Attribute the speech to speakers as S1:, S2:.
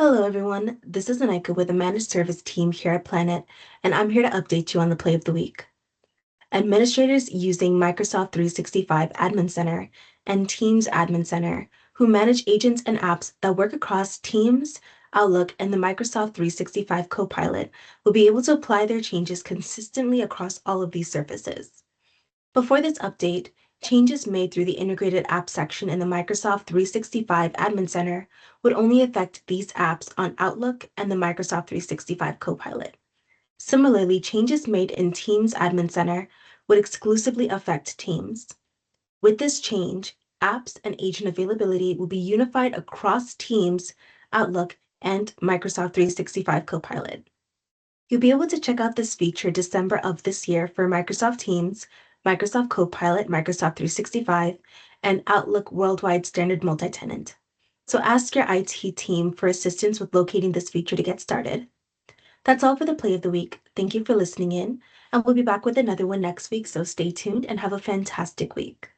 S1: Hello, everyone. This is Anika with the Managed Service team here at Planet, and I'm here to update you on the play of the week. Administrators using Microsoft 365 Admin Center and Teams Admin Center, who manage agents and apps that work across Teams, Outlook, and the Microsoft 365 Copilot, will be able to apply their changes consistently across all of these surfaces. Before this update, changes made through the integrated apps section in the Microsoft 365 Admin Center would only affect these apps on Outlook and the Microsoft 365 Copilot. Similarly, changes made in Teams Admin Center would exclusively affect Teams. With this change, apps and agent availability will be unified across Teams, Outlook, and Microsoft 365 Copilot. You'll be able to check out this feature December of this year for Microsoft Teams, Microsoft Copilot, Microsoft 365, and Outlook Worldwide Standard Multi-Tenant. So ask your IT team for assistance with locating this feature to get started. That's all for the play of the week. Thank you for listening in, and we'll be back with another one next week, so stay tuned and have a fantastic week.